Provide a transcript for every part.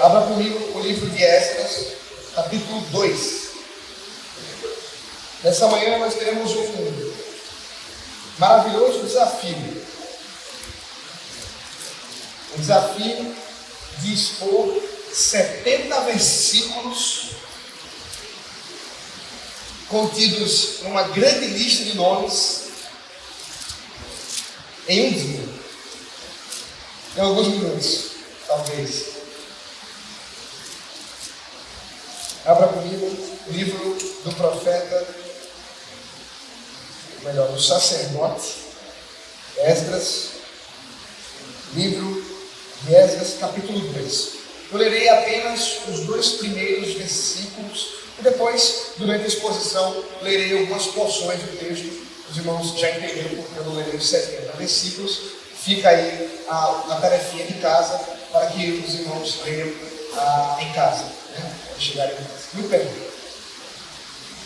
Abra comigo o livro de Esdras, capítulo 2. Nessa manhã nós teremos um maravilhoso desafio. O desafio de expor 70 versículos contidos numa grande lista de nomes em um dia, em alguns minutos, talvez. Abra comigo o livro do profeta, do sacerdote Esdras, livro de Esdras, capítulo 2. Eu lerei apenas os 2 primeiros versículos e depois, durante a exposição, lerei algumas porções do texto. Os irmãos já entenderam porque eu não lerei os 70 versículos. Fica aí a tarefinha de casa para que os irmãos leiam em casa, né? Chegarem em casa. Muito bem.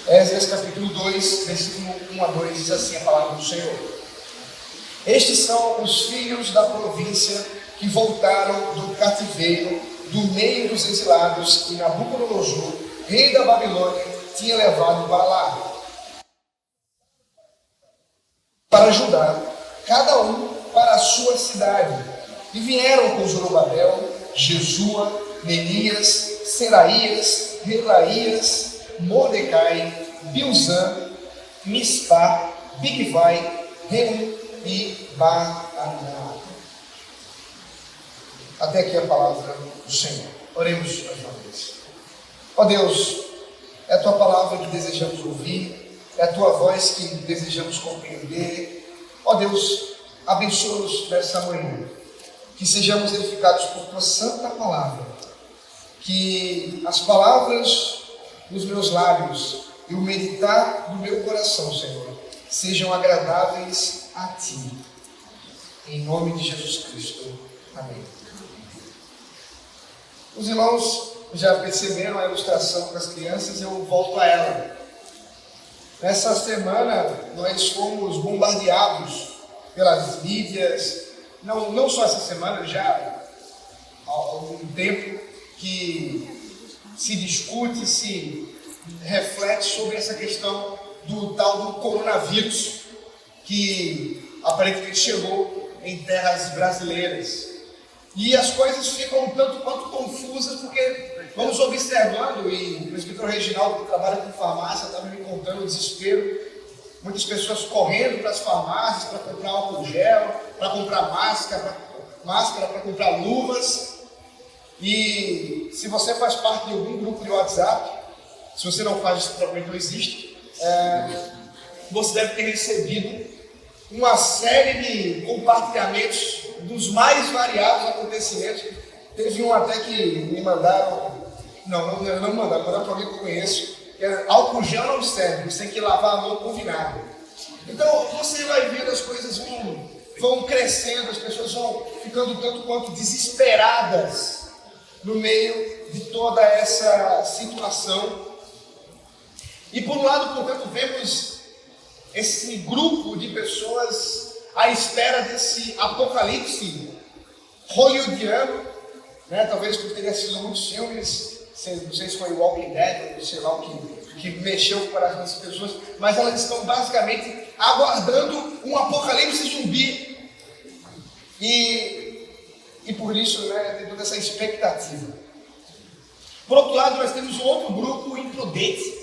Esdras capítulo 2, versículo 1 a 2, diz assim a palavra do Senhor. Estes são os filhos da província que voltaram do cativeiro, do meio dos exilados, que Nabucodonosor, rei da Babilônia, tinha levado para lá, para Judá, cada um para a sua cidade. E vieram com Zorobabel, Jesua, Neemias, Seraías, Relaías, Mordecai, Bilzã, Mispá, Bigvai, Reum e Baaná. Até aqui a palavra do Senhor. Oremos mais uma vez. Ó Deus, é a tua palavra que desejamos ouvir, é a tua voz que desejamos compreender. Ó Deus, abençoa-nos nessa manhã, que sejamos edificados por tua santa palavra, que as palavras dos meus lábios e o meditar do meu coração, Senhor, sejam agradáveis a ti. Em nome de Jesus Cristo. Amém. Os irmãos já perceberam a ilustração com as crianças, eu volto a ela. Nessa semana nós fomos bombardeados pelas mídias, não só essa semana, já há algum tempo que se discute, se reflete sobre essa questão do tal do coronavírus, que aparentemente chegou em terras brasileiras. E as coisas ficam tanto quanto confusas, porque vamos observando, e o presbítero Reginaldo, que trabalha com farmácia, estava me contando o desespero. Muitas pessoas correndo para as farmácias para comprar álcool gel, para comprar máscara, para comprar luvas. E se você faz parte de algum grupo de WhatsApp, se você não faz, isso provavelmente não existe, você deve ter recebido uma série de compartilhamentos dos mais variados acontecimentos. Teve um até que me mandaram, não me mandaram para um amigo que eu conheço, que é álcool gel não serve, você tem que lavar a mão com vinagre. Então você vai vendo as coisas vão crescendo, as pessoas vão ficando tanto quanto desesperadas no meio de toda essa situação. E por um lado, portanto, vemos esse grupo de pessoas à espera desse apocalipse hollywoodiano, né? Talvez porque tenha sido muitos filmes, não sei se foi o Walking Dead, ou sei lá o que mexeu com o coração dessas pessoas, mas elas estão basicamente aguardando um apocalipse zumbi. E por isso, né, tem toda essa expectativa. Por outro lado, nós temos um outro grupo imprudente.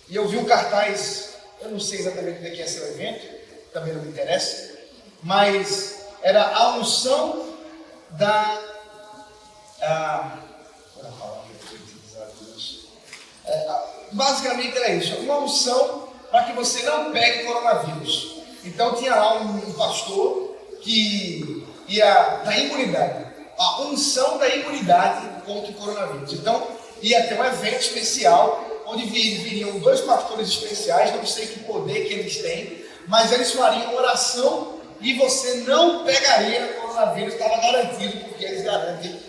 E eu vi um cartaz, eu não sei exatamente onde é que ia ser o evento, também não me interessa, mas era a unção basicamente era isso, uma unção para que você não pegue coronavírus. Então tinha lá um pastor que ia dar imunidade, a unção da imunidade contra o coronavírus. Então ia ter um evento especial, onde viriam 2 pastores especiais, não sei que poder que eles têm, mas eles fariam oração e você não pegaria coronavírus, estava garantido, porque eles garantem,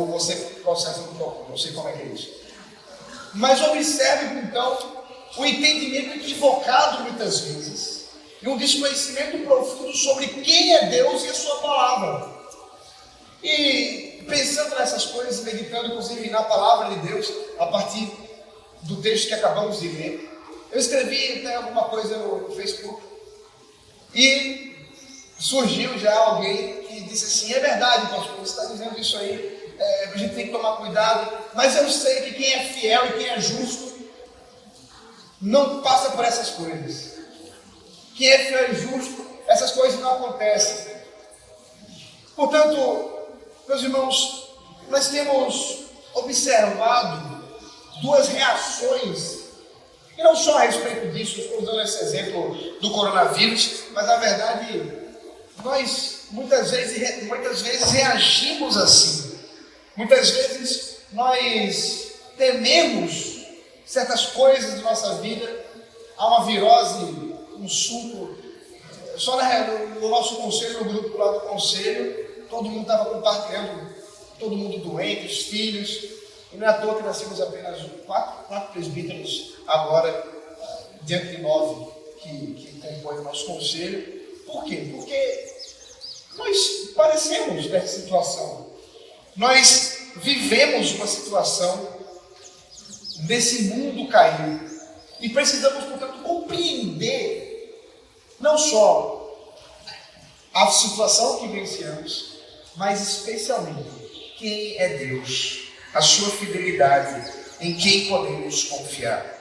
você processa no protocolo, não sei como é que é isso. Mas observe então o entendimento equivocado muitas vezes e um desconhecimento profundo sobre quem é Deus e a sua palavra. E pensando nessas coisas, meditando inclusive na palavra de Deus, a partir do texto que acabamos de ler, eu escrevi até alguma coisa no Facebook e surgiu já alguém que disse assim: é verdade, pastor, você está dizendo isso aí, a gente tem que tomar cuidado, mas eu sei que quem é fiel e quem é justo não passa por essas coisas. Quem é fiel e justo, essas coisas não acontecem. Portanto, meus irmãos, nós temos observado duas reações, e não só a respeito disso, estou usando esse exemplo do coronavírus, mas na verdade, nós muitas vezes reagimos assim. Muitas vezes nós tememos certas coisas da nossa vida. Há uma virose, um surto, só no nosso conselho, no grupo lá do conselho, todo mundo estava compartilhando, todo mundo doente, os filhos, e não é à toa que nós temos apenas quatro presbíteros agora, diante de 9 que compõem o nosso conselho. Por quê? Porque nós parecemos dessa situação. Nós vivemos uma situação desse mundo caído. E precisamos, portanto, compreender não só a situação que vivenciamos, mas especialmente quem é Deus, a sua fidelidade, em quem podemos confiar.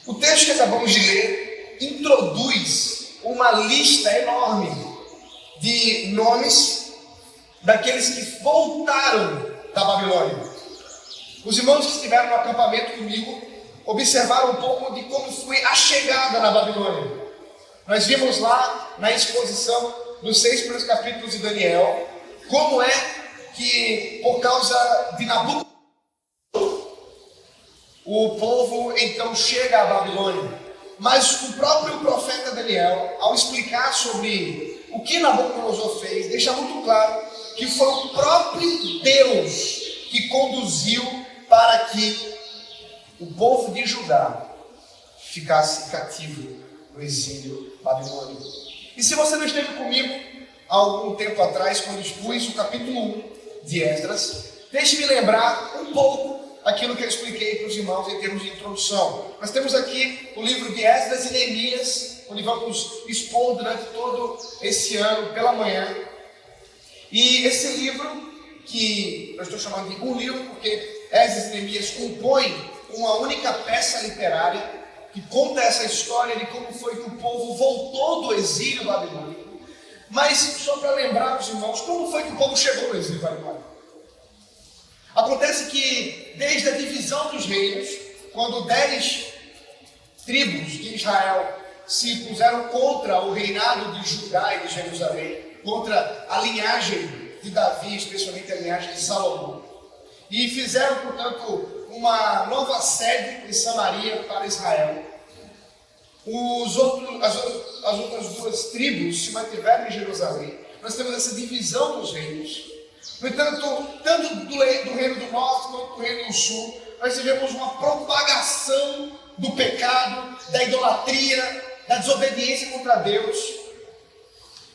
O texto que acabamos de ler introduz uma lista enorme de nomes daqueles que voltaram da Babilônia. Os irmãos que estiveram no acampamento comigo observaram um pouco de como foi a chegada na Babilônia. Nós vimos lá na exposição dos 6 primeiros capítulos de Daniel como é que, por causa de Nabucodonosor, o povo então chega à Babilônia. Mas o próprio profeta Daniel, ao explicar sobre o que Nabucodonosor fez, deixa muito claro que foi o próprio Deus que conduziu para que o povo de Judá ficasse cativo no exílio babilônico. E se você não esteve comigo há algum tempo atrás, quando expus o capítulo 1 de Esdras, deixe-me lembrar um pouco aquilo que eu expliquei para os irmãos em termos de introdução. Nós temos aqui o livro de Esdras e Neemias, onde vamos expor durante todo esse ano pela manhã. E esse livro, que eu estou chamando de um livro porque Esdras e Neemias compõem uma única peça literária que conta essa história de como foi que o povo voltou do exílio babilônico. Mas só para lembrar os irmãos, como foi que o povo chegou no exílio babilônico? Acontece que desde a divisão dos reinos, quando 10 tribos de Israel se puseram contra o reinado de Judá e de Jerusalém, contra a linhagem de Davi, especialmente a linhagem de Salomão, e fizeram, portanto, uma nova sede em Samaria para Israel. As outras 2 tribos se mantiveram em Jerusalém. Nós temos essa divisão dos reinos. No entanto, tanto do reino do norte quanto do reino do sul, nós tivemos uma propagação do pecado, da idolatria, da desobediência contra Deus,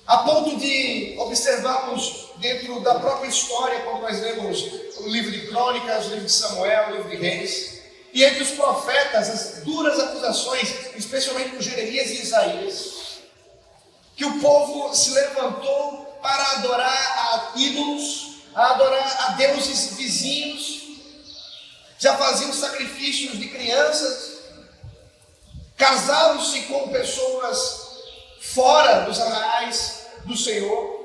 a ponto de observarmos dentro da própria história, quando nós lemos o livro de Crônicas, o livro de Samuel, o livro de Reis, e entre os profetas, as duras acusações, especialmente por Jeremias e Isaías, que o povo se levantou para adorar a ídolos, a adorar a deuses vizinhos, já faziam sacrifícios de crianças, casaram-se com pessoas fora dos arraiais do Senhor,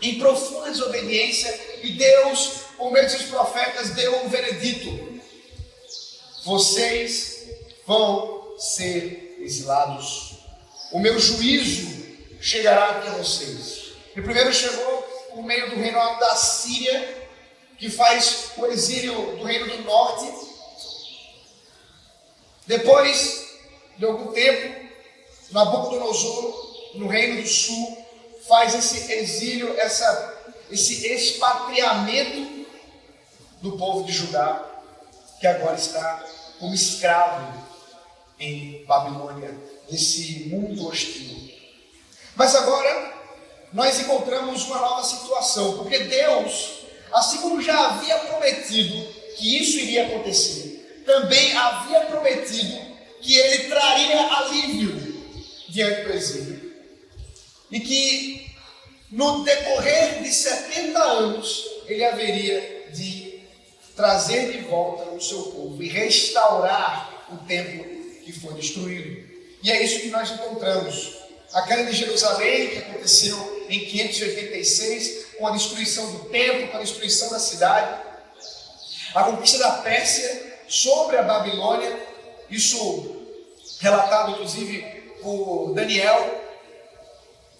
em profunda desobediência, e Deus, por meio de seus profetas, deu um veredito: vocês vão ser exilados, o meu juízo chegará até vocês. E primeiro chegou por meio do reino da Síria, que faz o exílio do reino do norte. Depois de algum tempo, Nabucodonosor, no reino do sul, faz esse exílio, esse expatriamento do povo de Judá, que agora está como escravo em Babilônia, nesse mundo hostil. Mas agora nós encontramos uma nova situação, porque Deus, assim como já havia prometido que isso iria acontecer, também havia prometido que ele traria alívio diante do exílio. E que no decorrer de 70 anos, ele haveria de trazer de volta o seu povo e restaurar o templo que foi destruído. E é isso que nós encontramos. A queda de Jerusalém, que aconteceu em 586, com a destruição do templo, com a destruição da cidade. A conquista da Pérsia sobre a Babilônia, isso relatado inclusive por Daniel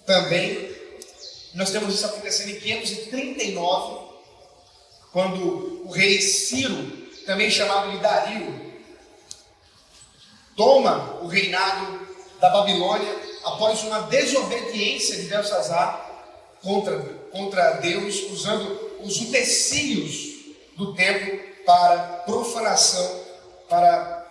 também. Nós temos isso acontecendo em 539, quando o rei Ciro, também chamado de Dario, toma o reinado da Babilônia após uma desobediência de Belsazar contra Deus, usando os utensílios do templo para profanação, para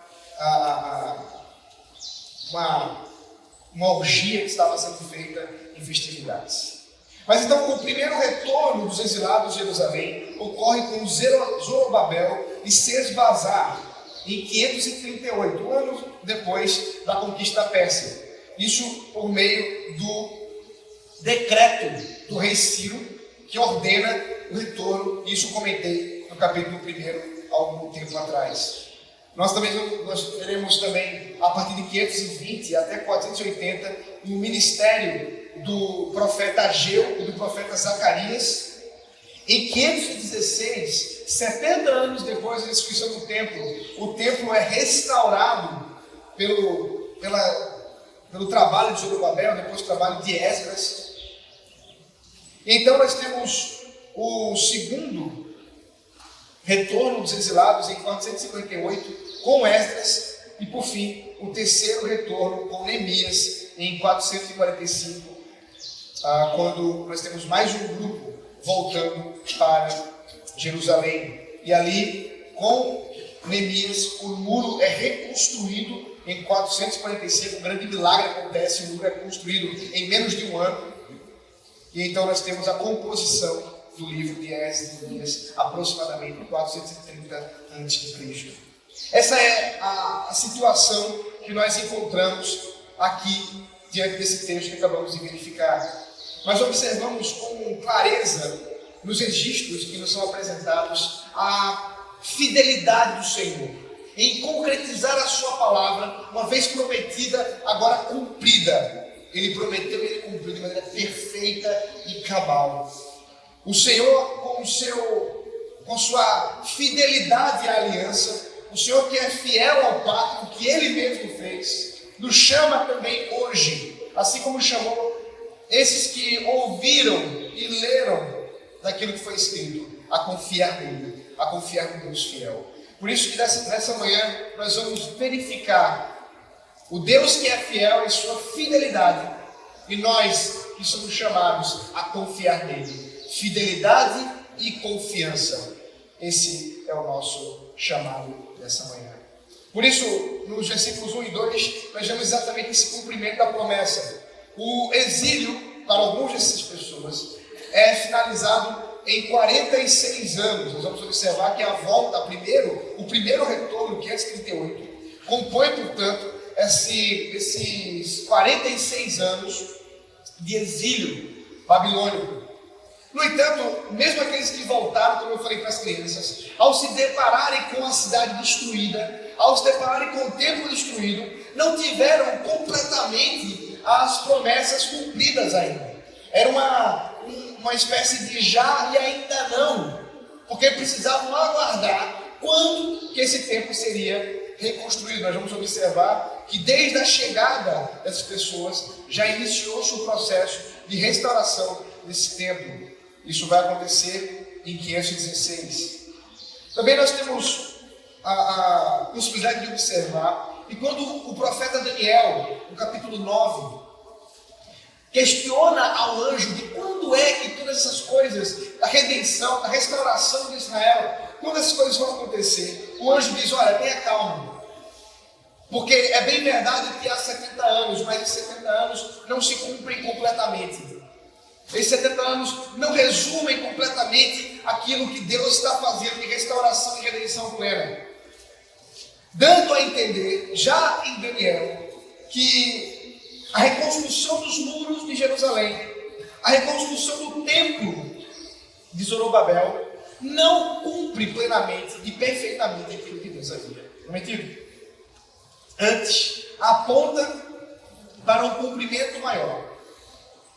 uma orgia que estava sendo feita em festividades. Mas então o primeiro retorno dos exilados de Jerusalém ocorre com Zorobabel e Sesbazar em 538, anos depois da conquista da Pérsia. Isso por meio do decreto do rei Ciro, que ordena o retorno. Isso comentei no capítulo 1 há algum tempo atrás. Nós teremos também, a partir de 520 até 480, o ministério do profeta Ageu e do profeta Zacarias. Em 516, 70 anos depois da destruição do templo, o templo é restaurado pelo trabalho de Zorobabel, depois do trabalho de Esdras. Então nós temos o segundo retorno dos exilados em 458 com Esdras, e por fim o terceiro retorno com Neemias em 445, quando nós temos mais um grupo voltando para Jerusalém. E ali, com Neemias, o muro é reconstruído em 445. Um grande milagre acontece, o muro é construído em menos de um ano. E então nós temos a composição do livro de Esdras e Neemias, aproximadamente 430 a.C. Essa é a situação que nós encontramos aqui diante desse texto que acabamos de verificar. Nós observamos com clareza nos registros que nos são apresentados a fidelidade do Senhor em concretizar a sua palavra, uma vez prometida, agora cumprida. Ele prometeu e ele cumpriu de maneira perfeita e cabal. O Senhor, com sua fidelidade à aliança, o Senhor que é fiel ao pacto que Ele mesmo fez, nos chama também hoje, assim como chamou esses que ouviram e leram daquilo que foi escrito, a confiar nele, a confiar no Deus fiel. Por isso que nessa manhã nós vamos verificar o Deus que é fiel e sua fidelidade, e nós que somos chamados a confiar nele. Fidelidade e confiança. Esse é o nosso chamado dessa manhã. Por isso, nos versículos 1 e 2, nós vemos exatamente esse cumprimento da promessa. O exílio, para algumas dessas pessoas, é finalizado em 46 anos. Nós vamos observar que a volta, o primeiro retorno, 538, compõe, portanto, esses 46 anos de exílio babilônico. No entanto, mesmo aqueles que voltaram, como eu falei para as crianças, ao se depararem com a cidade destruída, ao se depararem com o templo destruído, não tiveram completamente as promessas cumpridas ainda. Era uma espécie de já e ainda não, porque precisavam aguardar quando que esse templo seria reconstruído. Nós vamos observar que desde a chegada dessas pessoas já iniciou-se o processo de restauração desse templo. Isso vai acontecer em 516. Também nós temos a possibilidade de observar que quando o profeta Daniel, no capítulo 9, questiona ao anjo de quando é que todas essas coisas, a redenção, a restauração de Israel, quando essas coisas vão acontecer, o anjo diz: olha, tenha calma, porque é bem verdade que há 70 anos, mas esses 70 anos não se cumprem completamente. Esses 70 anos não resumem completamente aquilo que Deus está fazendo de restauração e redenção plena, dando a entender, já em Daniel, que a reconstrução dos muros de Jerusalém, a reconstrução do templo de Zorobabel, não cumpre plenamente e perfeitamente aquilo que Deus havia prometido. Antes, aponta para um cumprimento maior,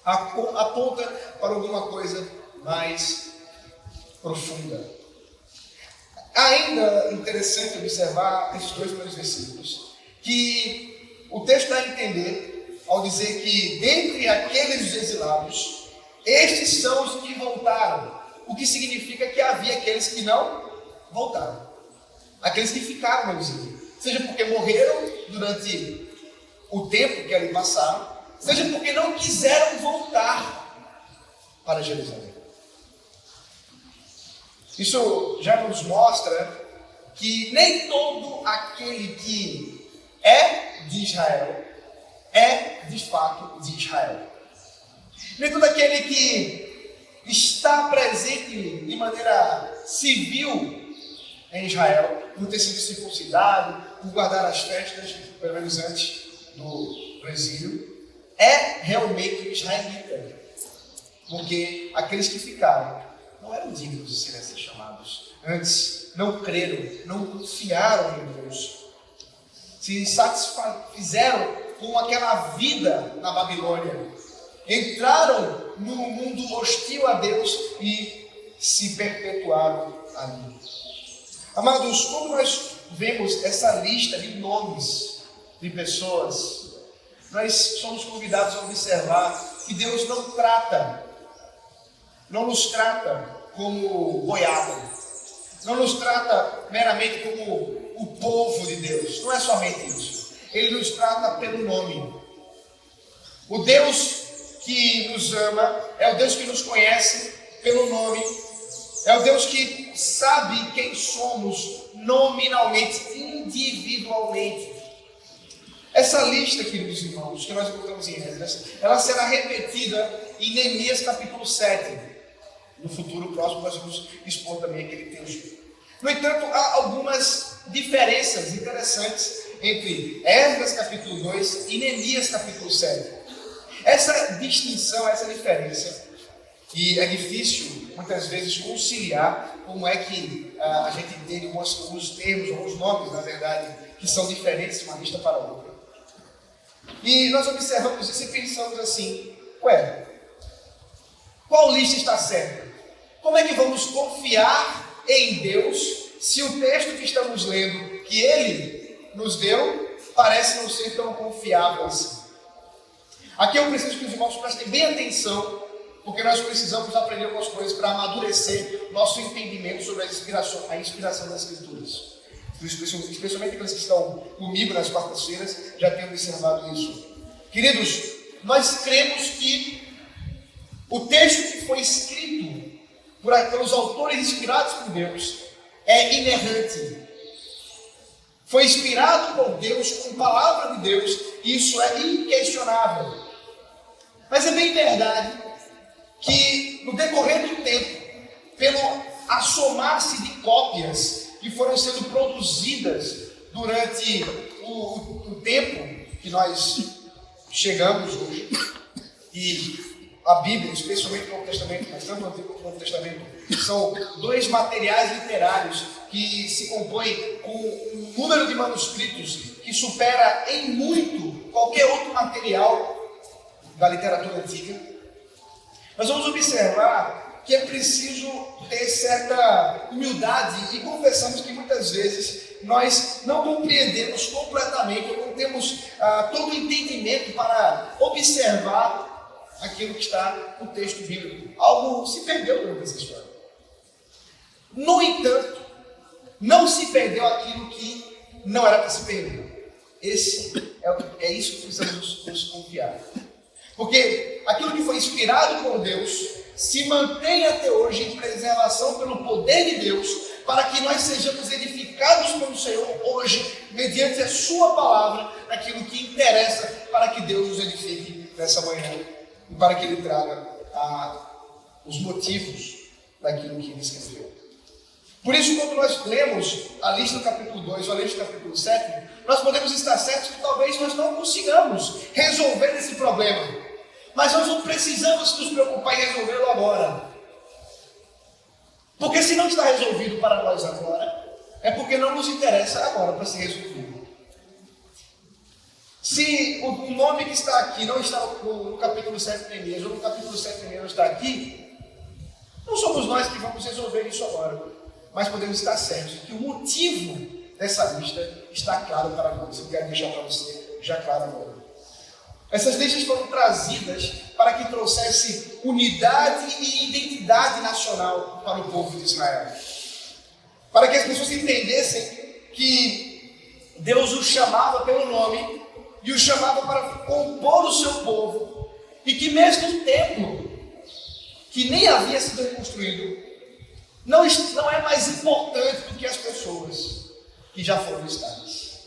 aponta para alguma coisa mais profunda. Ainda interessante observar esses dois primeiros versículos, que o texto dá a entender, ao dizer que dentre aqueles exilados, estes são os que voltaram, o que significa que havia aqueles que não voltaram, aqueles que ficaram no exílio, seja porque morreram durante o tempo que ali passaram, seja porque não quiseram voltar para Jerusalém. Isso já nos mostra que nem todo aquele que é de Israel é de fato de Israel. Nem todo aquele que está presente de maneira civil em Israel, por ter sido circuncidado, por guardar as festas, pelo menos antes do exílio, é realmente israelita. Porque aqueles que ficaram não eram dignos de serem assim chamados. Antes, não creram, não confiaram em Deus. Se satisfizeram com aquela vida na Babilônia. Entraram no mundo hostil a Deus e se perpetuaram ali. Amados, quando nós vemos essa lista de nomes de pessoas, nós somos convidados a observar que Deus não nos trata como boiada, não nos trata meramente como o povo de Deus. Não é somente isso. Ele nos trata pelo nome. O Deus que nos ama é o Deus que nos conhece pelo nome, é o Deus que sabe quem somos nominalmente, individualmente. Essa lista, queridos irmãos, que nós encontramos em Esdras, ela será repetida em Neemias capítulo 7. No futuro próximo nós vamos expor também aquele texto. No entanto, há algumas diferenças interessantes entre Esdras capítulo 2 e Neemias capítulo 7. Essa distinção, essa diferença, e é difícil muitas vezes conciliar como é que a gente entende alguns termos, alguns nomes, na verdade, que são diferentes de uma lista para outra. E nós observamos isso e pensamos assim: qual lista está certa? Como é que vamos confiar em Deus se o texto que estamos lendo, que Ele nos deu, parece não ser tão confiável assim? Aqui eu preciso que os irmãos prestem bem atenção, porque nós precisamos aprender algumas coisas para amadurecer nosso entendimento sobre a inspiração das Escrituras. Especialmente aqueles que estão comigo nas quartas-feiras já têm observado isso. Queridos, nós cremos que o texto que foi escrito pelos autores inspirados por Deus é inerrante. Foi inspirado por Deus, com palavra de Deus, e isso é inquestionável. Mas é bem verdade que no decorrer do tempo, pelo assomar-se de cópias que foram sendo produzidas durante o tempo que nós chegamos hoje, e a Bíblia, especialmente o Novo Testamento, mas tanto o Antigo quanto o Novo Testamento, são dois materiais literários que se compõem com um número de manuscritos que supera em muito qualquer outro material da literatura antiga. Nós vamos observar que é preciso ter certa humildade, e confessamos que muitas vezes nós não compreendemos completamente, ou não temos todo o entendimento para observar aquilo que está no texto bíblico. Algo se perdeu durante essa história. No entanto, não se perdeu aquilo que não era para se perder. É isso que precisamos nos confiar. Porque aquilo que foi inspirado por Deus se mantém até hoje em preservação pelo poder de Deus, para que nós sejamos edificados pelo Senhor hoje, mediante a sua palavra, naquilo que interessa, para que Deus nos edifique nessa manhã, e para que Ele traga os motivos daquilo que ele escreveu. Por isso, quando nós lemos a lista do capítulo 2 ou a lista do capítulo 7, nós podemos estar certos que talvez nós não consigamos resolver esse problema. Mas nós não precisamos nos preocupar em resolvê-lo agora. Porque se não está resolvido para nós agora, é porque não nos interessa agora para ser resolvido. Se o nome que está aqui não está no capítulo 7 de Neemias, ou no capítulo 7 de Neemias não está aqui, não somos nós que vamos resolver isso agora. Mas podemos estar certos que o motivo dessa lista está claro para nós. Eu quero deixar para você já claro agora. Essas listas foram trazidas para que trouxesse unidade e identidade nacional para o povo de Israel. Para que as pessoas entendessem que Deus os chamava pelo nome e os chamava para compor o seu povo, e que mesmo o templo, que nem havia sido reconstruído, não é mais importante do que as pessoas que já foram listadas.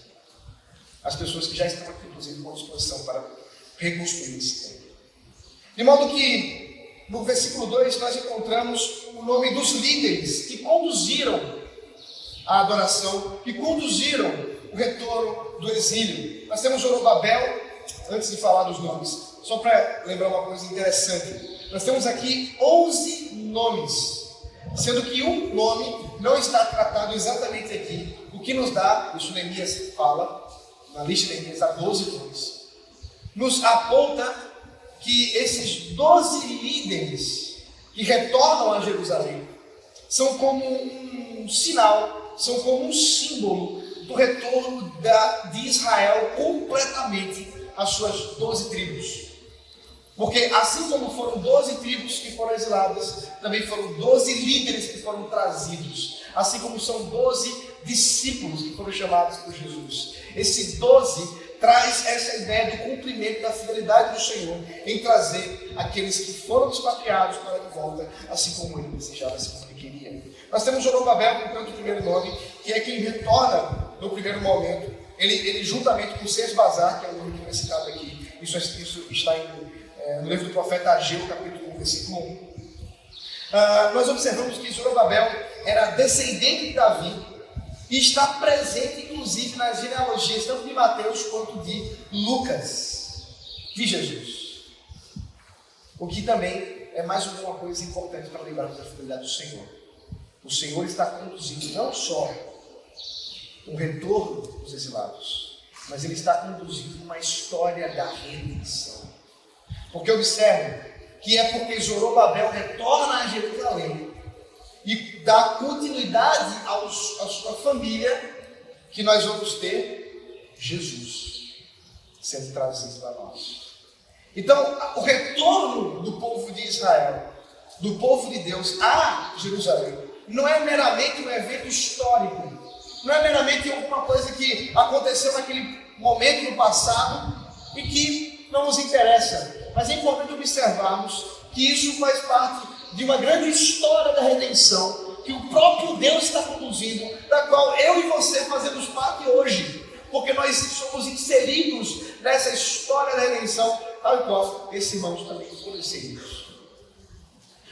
As pessoas que já estão aqui, inclusive, com disposição para reconstruir esse templo. De modo que, no versículo 2, nós encontramos o nome dos líderes que conduziram a adoração, que conduziram o retorno do exílio. Nós temos Zorobabel, antes de falar dos nomes, só para lembrar uma coisa interessante. Nós temos aqui 11 nomes, sendo que um nome não está tratado exatamente aqui, o que nos dá, isso Neemias fala, na lista de Neemias há 12 nomes, nos aponta que esses 12 líderes que retornam a Jerusalém são como um sinal, são como um símbolo do retorno de Israel completamente às suas 12 tribos. Porque assim como foram 12 tribos que foram exiladas, também foram 12 líderes que foram trazidos. Assim como são 12 discípulos que foram chamados por Jesus. Esse 12 traz essa ideia do cumprimento da fidelidade do Senhor em trazer aqueles que foram expatriados para de volta, assim como ele desejava, assim como ele queria. Nós temos Zorobabel, portanto, o primeiro nome, que é quem retorna no primeiro momento. Ele juntamente com Sesbazar, que é o nome que foi citado aqui, isso está no livro do profeta Ageu, capítulo 1, versículo 1. Nós observamos que Zorobabel era descendente de Davi e está presente, inclusive, nas genealogias tanto de Mateus quanto de Lucas, de Jesus. O que também é mais uma coisa importante para lembrarmos da fidelidade do Senhor. O Senhor está conduzindo não só um retorno dos exilados, mas Ele está conduzindo uma história da redenção. Porque observe que é porque Zorobabel retorna a Jerusalém e dá continuidade à sua família que nós vamos ter Jesus sendo trazido para nós. Então, o retorno do povo de Israel, do povo de Deus a Jerusalém, não é meramente um evento histórico, não é meramente alguma coisa que aconteceu naquele momento no passado e que não nos interessa. Mas é importante observarmos que isso faz parte de uma grande história da redenção que o próprio Deus está conduzindo, da qual eu e você fazemos parte hoje, porque nós somos inseridos nessa história da redenção, tal qual esses irmãos também foram inseridos.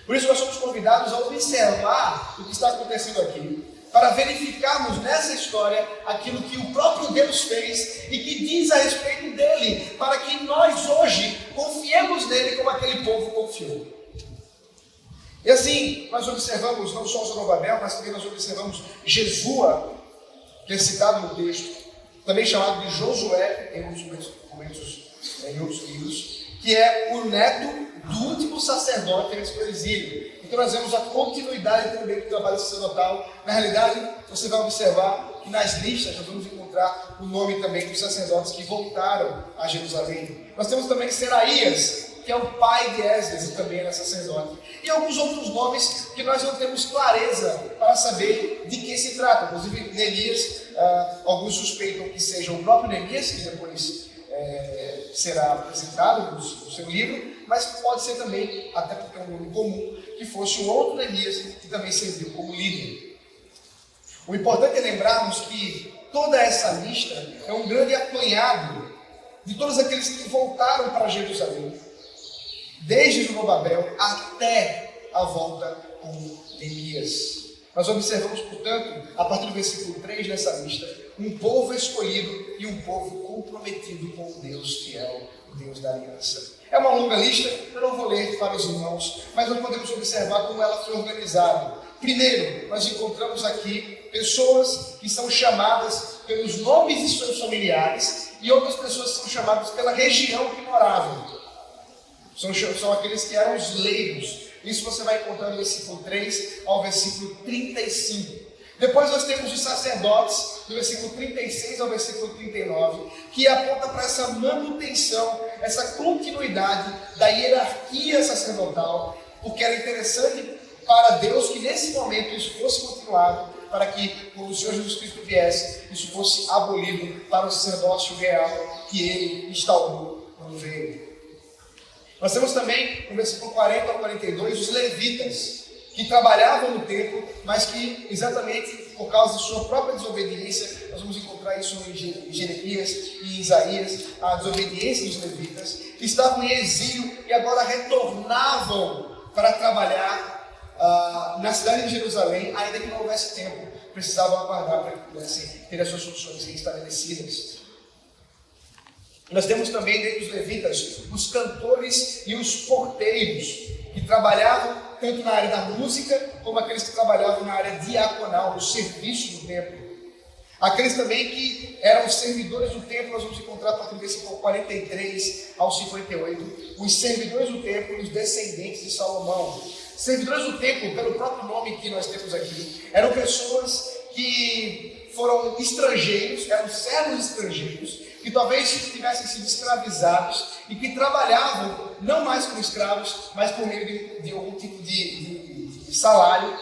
Por isso nós somos convidados a observar o que está acontecendo aqui, para verificarmos nessa história aquilo que o próprio Deus fez e que diz a respeito dele, para que nós hoje confiemos nele como aquele povo confiou. E assim, nós observamos não só Zorobabel, mas também nós observamos Jesua, que é citado no texto, também chamado de Josué, em outros livros, que é o neto do último sacerdote antes do exílio. Então nós vemos a continuidade também do trabalho sacerdotal. Na realidade, você vai observar que nas listas nós vamos encontrar o nome também dos sacerdotes que voltaram a Jerusalém. Nós temos também Seraías, que é o pai de Esdras e também era sacerdote. E alguns outros nomes que nós não temos clareza para saber de quem se trata. Inclusive Neemias, alguns suspeitam que seja o próprio Neemias, que depois será apresentado no seu livro, mas pode ser também, até porque é um nome comum, que fosse um outro Neemias que também serviu como líder. O importante é lembrarmos que toda essa lista é um grande apanhado de todos aqueles que voltaram para Jerusalém, desde Zorobabel até a volta com Neemias. Nós observamos, portanto, a partir do versículo 3 dessa lista, um povo escolhido e um povo comprometido com o Deus fiel, o Deus da aliança. É uma longa lista, eu não vou ler para os irmãos, mas nós podemos observar como ela foi organizada. Primeiro, nós encontramos aqui pessoas que são chamadas pelos nomes de seus familiares e outras pessoas que são chamadas pela região que moravam. São aqueles que eram os leigos. Isso você vai encontrar no versículo 3 ao versículo 35. Depois nós temos os sacerdotes, do versículo 36 ao versículo 39, que aponta para essa manutenção, essa continuidade da hierarquia sacerdotal, porque era interessante para Deus que nesse momento isso fosse continuado, para que quando o Senhor Jesus Cristo viesse, isso fosse abolido para o sacerdócio real que ele instaurou quando veio. Nós temos também, no versículo 40 ao 42, os levitas, que trabalhavam no templo, mas que, exatamente por causa de sua própria desobediência, nós vamos encontrar isso em Jeremias e em Isaías, a desobediência dos levitas, que estavam em exílio e agora retornavam para trabalhar na cidade de Jerusalém, ainda que não houvesse tempo, precisavam aguardar para que pudessem ter as suas funções restabelecidas. Nós temos também dentre os levitas os cantores e os porteiros, que trabalhavam tanto na área da música, como aqueles que trabalhavam na área diaconal, no serviço do templo. Aqueles também que eram os servidores do templo, nós vamos encontrar a partir do versículo 43 ao 58, os servidores do templo e os descendentes de Salomão. Servidores do templo, pelo próprio nome que nós temos aqui, eram pessoas que foram estrangeiros, eram servos estrangeiros, que talvez tivessem sido escravizados e que trabalhavam não mais como escravos, mas por meio de algum tipo de salário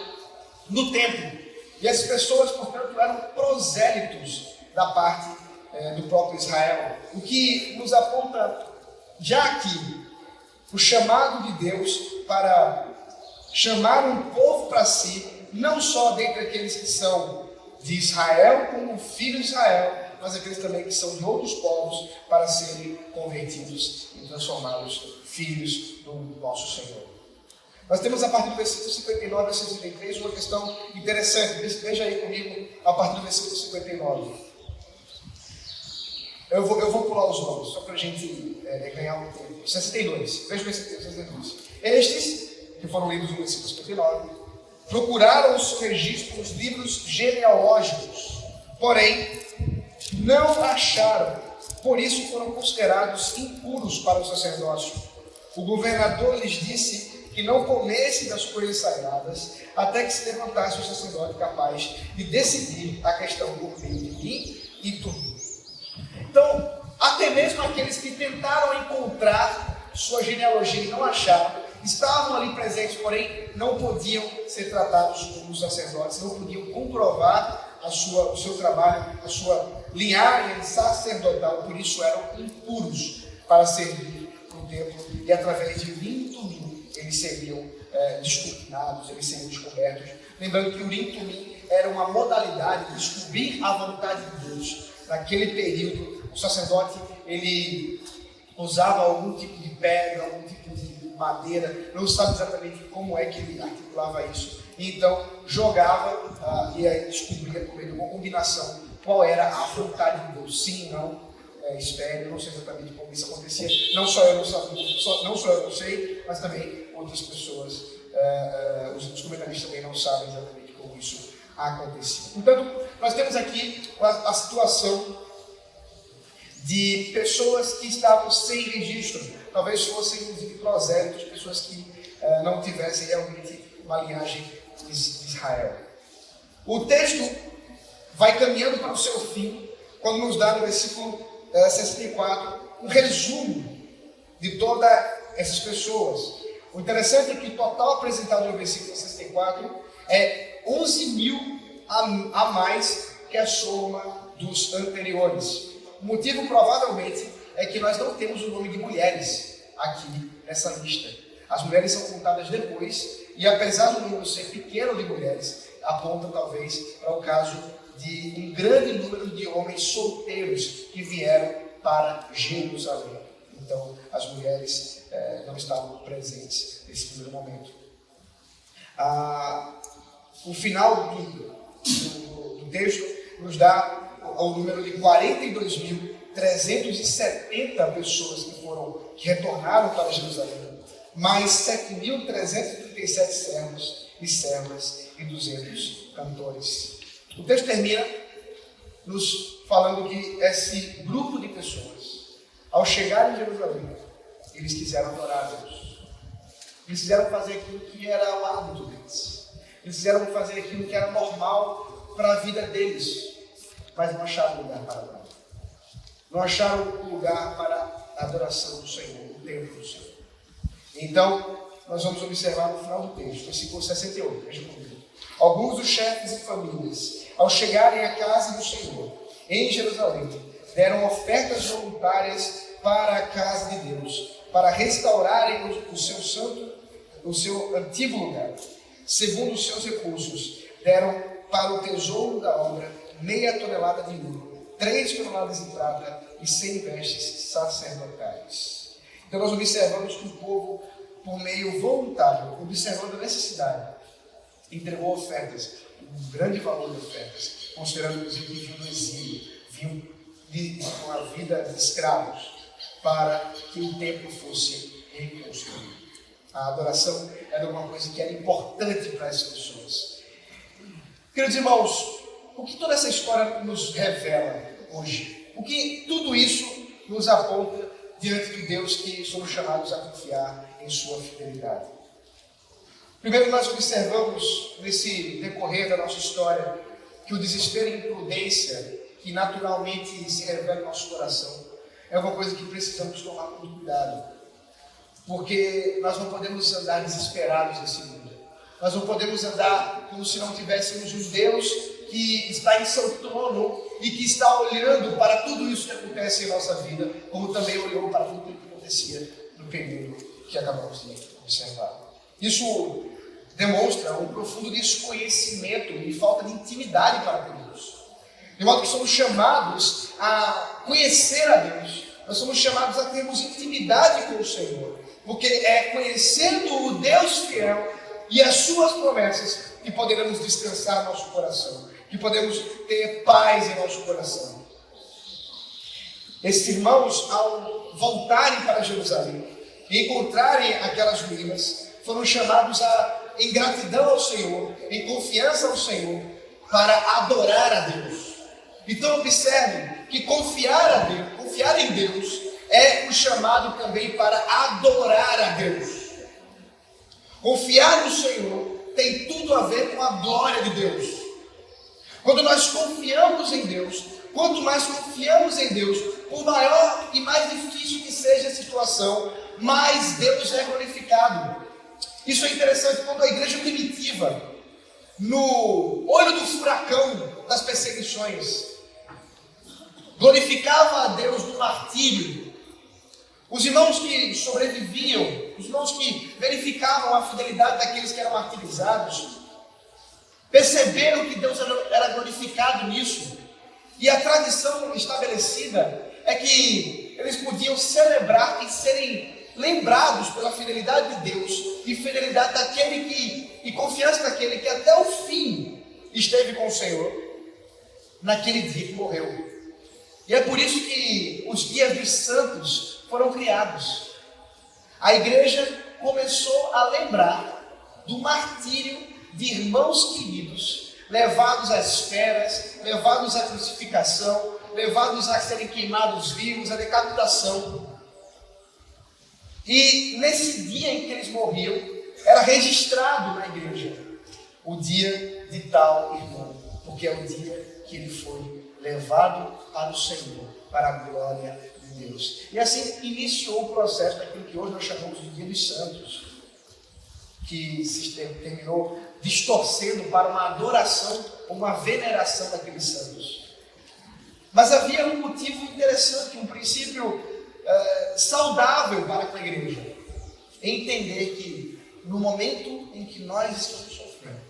no templo. E essas pessoas, portanto, eram prosélitos da parte do próprio Israel. O que nos aponta já aqui o chamado de Deus para chamar um povo para si, não só dentre aqueles que são de Israel, como filhos de Israel, mas aqueles também que são de outros povos, para serem convertidos e transformados filhos do nosso Senhor. Nós temos a partir do versículo 59 a 63 uma questão interessante. Veja aí comigo a partir do versículo 59. Eu vou pular os nomes, só para a gente ganhar um tempo. 62, veja o versículo 62. Estes, que foram lidos no versículo 59, procuraram os registros nos livros genealógicos, porém não acharam, por isso foram considerados impuros para o sacerdócio. O governador lhes disse que não comesse das coisas sagradas, até que se levantasse o sacerdote capaz de decidir a questão por meio de mim e Tumim. Então, até mesmo aqueles que tentaram encontrar sua genealogia e não acharam, estavam ali presentes, porém não podiam ser tratados como sacerdotes, não podiam comprovar o seu trabalho, a sua linhagem sacerdotal, por isso eram impuros para servir no templo, e através de Urim e Tumim eles seriam descortinados, eles seriam descobertos. Lembrando que Urim e Tumim era uma modalidade de descobrir a vontade de Deus. Naquele período, o sacerdote ele usava algum tipo de pedra, algum tipo de madeira, não sabe exatamente como é que ele articulava isso. Então, jogava e aí descobria por meio de uma combinação qual era a vontade de Deus. Sim, não, espere, eu não sei exatamente como isso acontecia. Não só eu não sei, mas também outras pessoas, os comentaristas também não sabem exatamente como isso acontecia. Portanto, nós temos aqui a situação de pessoas que estavam sem registro, talvez fossem inclusive prosélitos, pessoas que não tivessem realmente uma linhagem de Israel. O texto vai caminhando para o seu fim, quando nos dá no versículo 64 um resumo de todas essas pessoas. O interessante é que o total apresentado no versículo 64 é 11 mil a mais que a soma dos anteriores. O motivo provavelmente é que nós não temos o nome de mulheres aqui nessa lista. As mulheres são contadas depois, e apesar do número ser pequeno de mulheres, aponta talvez para o caso de um grande número de homens solteiros que vieram para Jerusalém. Então, as mulheres não estavam presentes nesse primeiro momento. O final do texto nos dá o número de 42.370 pessoas que retornaram para Jerusalém, mais 7.337 servos e servas e 200 cantores. O texto termina nos falando que esse grupo de pessoas, ao chegar em Jerusalém, eles quiseram adorar a Deus. Eles quiseram fazer aquilo que era o hábito deles. Eles quiseram fazer aquilo que era normal para a vida deles, mas não acharam lugar para adorar. Não acharam lugar para a adoração do Senhor, o templo do Senhor. Então, nós vamos observar no final do texto, versículo 68, veja comigo. Alguns dos chefes e famílias, ao chegarem à casa do Senhor, em Jerusalém, deram ofertas voluntárias para a casa de Deus, para restaurarem o seu antigo lugar. Segundo os seus recursos, deram para o tesouro da obra meia tonelada de ouro, 3 toneladas de prata e 100 vestes sacerdotais. Então nós observamos que o povo, por meio voluntário, observando a necessidade, entregou ofertas, um grande valor de ofertas, considerando inclusive que vinham do exílio, vinham de uma vida de escravos, para que o templo fosse reconstruído. A adoração era uma coisa que era importante para as pessoas. Queridos irmãos, o que toda essa história nos revela hoje? O que tudo isso nos aponta diante de Deus que somos chamados a confiar em sua fidelidade? Primeiro, nós observamos nesse decorrer da nossa história que o desespero e a imprudência que naturalmente se revela no nosso coração é uma coisa que precisamos tomar muito cuidado, porque nós não podemos andar desesperados nesse mundo. Nós não podemos andar como se não tivéssemos um Deus que está em seu trono e que está olhando para tudo isso que acontece em nossa vida, como também olhou para tudo o que acontecia no período que acabamos de observar. Isso demonstra um profundo desconhecimento e falta de intimidade para com Deus. De modo que somos chamados a conhecer a Deus, nós somos chamados a termos intimidade com o Senhor, porque é conhecendo o Deus fiel e as suas promessas que poderemos descansar nosso coração, que podemos ter paz em nosso coração. Esses irmãos, ao voltarem para Jerusalém e encontrarem aquelas ruínas, foram chamados em gratidão ao Senhor, em confiança ao Senhor, para adorar a Deus. Então observe que confiar em Deus é um chamado também para adorar a Deus. Confiar no Senhor tem tudo a ver com a glória de Deus. Quando nós confiamos em Deus, quanto mais confiamos em Deus, por maior e mais difícil que seja a situação, mais Deus é glorificado. Isso é interessante. Quando a igreja primitiva, no olho do furacão das perseguições, glorificava a Deus no martírio, os irmãos que sobreviviam, os irmãos que verificavam a fidelidade daqueles que eram martirizados, perceberam que Deus era glorificado nisso. E a tradição estabelecida é que eles podiam celebrar e serem lembrados pela fidelidade de Deus e fidelidade daquele e confiança daquele que até o fim esteve com o Senhor naquele dia que morreu. E é por isso que os dias dos santos foram criados. A igreja começou a lembrar do martírio de irmãos queridos, levados às feras, levados à crucificação, levados a serem queimados vivos, à decapitação. E nesse dia em que eles morriam, era registrado na igreja o dia de tal irmão, porque é o dia que ele foi levado para o Senhor, para a glória de Deus. E assim iniciou o processo daquilo que hoje nós chamamos de Dia dos Santos, que se terminou distorcendo para uma adoração, uma veneração daqueles santos. Mas havia um motivo interessante, um princípio saudável para com a igreja, entender que no momento em que nós estamos sofrendo,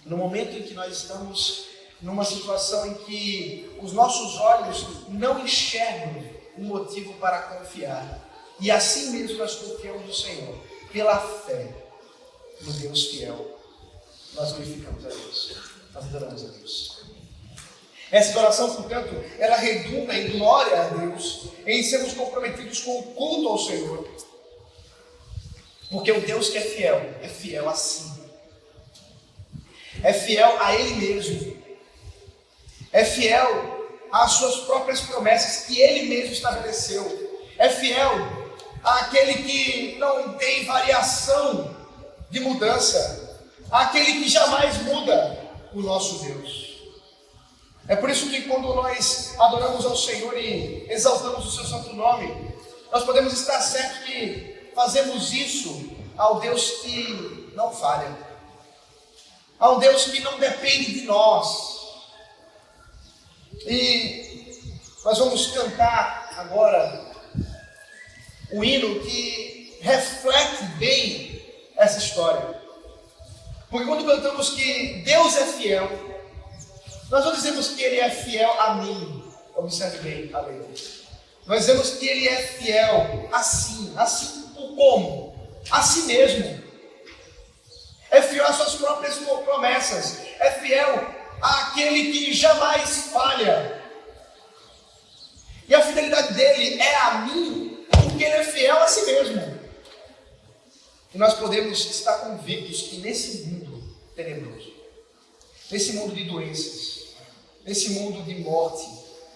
no momento em que nós estamos numa situação em que os nossos olhos não enxergam um motivo para confiar, e assim mesmo nós confiamos no Senhor, pela fé no Deus fiel. nós glorificamos a Deus, nós adoramos a Deus. Essa adoração, portanto, ela redunda em glória a Deus, em sermos comprometidos com o culto ao Senhor. Porque o Deus que é fiel a si. É fiel a Ele mesmo. É fiel às suas próprias promessas que Ele mesmo estabeleceu. É fiel àquele que não tem variação de mudança. Àquele que jamais muda, o nosso Deus. É por isso que quando nós adoramos ao Senhor e exaltamos o seu santo nome, nós podemos estar certos que fazemos isso ao Deus que não falha, ao Deus que não depende de nós. E nós vamos cantar agora o hino que reflete bem essa história. Porque quando cantamos que Deus é fiel, nós não dizemos que Ele é fiel a mim. Observe bem a letra. Nós dizemos que Ele é fiel assim como? A si mesmo. É fiel às suas próprias promessas. É fiel àquele que jamais falha. E a fidelidade dele é a mim, porque Ele é fiel a si mesmo. E nós podemos estar convictos que nesse mundo tenebroso, nesse mundo de doenças, nesse mundo de morte,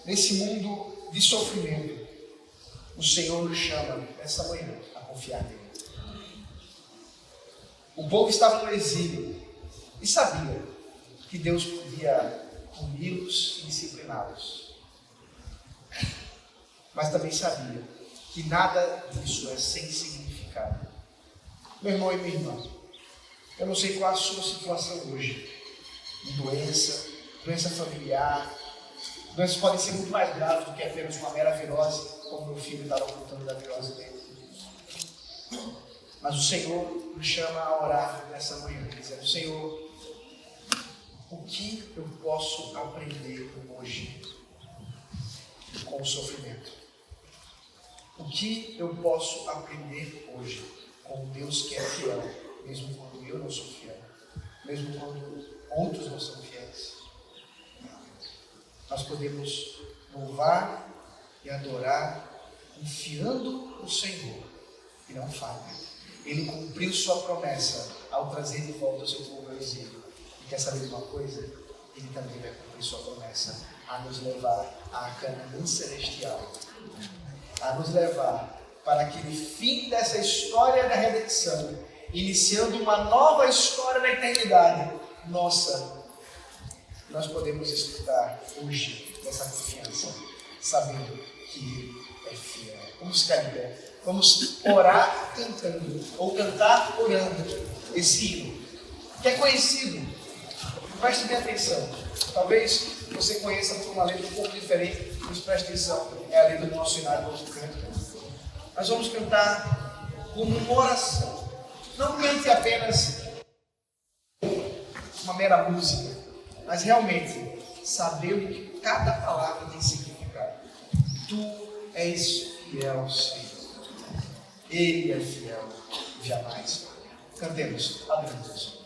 nesse mundo de sofrimento, o Senhor nos chama essa manhã a confiar nele. O povo estava no exílio e sabia que Deus podia puni-los e discipliná-los. Mas também sabia que nada disso é sem significado. Meu irmão e minha irmã, eu não sei qual a sua situação hoje, de doença familiar. Doenças podem ser muito mais graves do que apenas uma mera virose, como meu filho estava contando da virose dele. Mas o Senhor nos chama a orar nessa manhã, dizendo: Senhor, o que eu posso aprender hoje com o sofrimento? O que eu posso aprender hoje com o Deus que é fiel, mesmo quando eu não sou fiel, mesmo quando outros não são fiéis? Nós podemos louvar e adorar confiando no Senhor, que não falha. Ele cumpriu sua promessa ao trazer de volta o seu povo ao exílio. E quer saber de uma coisa? Ele também vai cumprir sua promessa a nos levar à Canaã celestial, a nos levar para aquele fim dessa história da redenção, iniciando uma nova história na eternidade. Nossa, nós podemos escutar hoje essa confiança, sabendo que Ele é fiel. Vamos ficar de pé. Vamos orar cantando, ou cantar orando esse hino, que é conhecido. Preste bem atenção. Talvez você conheça por uma letra um pouco diferente, mas preste atenção. É a letra do nosso cenário do nosso canto. Nós vamos cantar como uma oração. Não cante apenas uma mera música, mas realmente sabendo que cada palavra tem significado. Tu és fiel, Senhor. Ele é fiel, jamais. Cantemos, adoremos.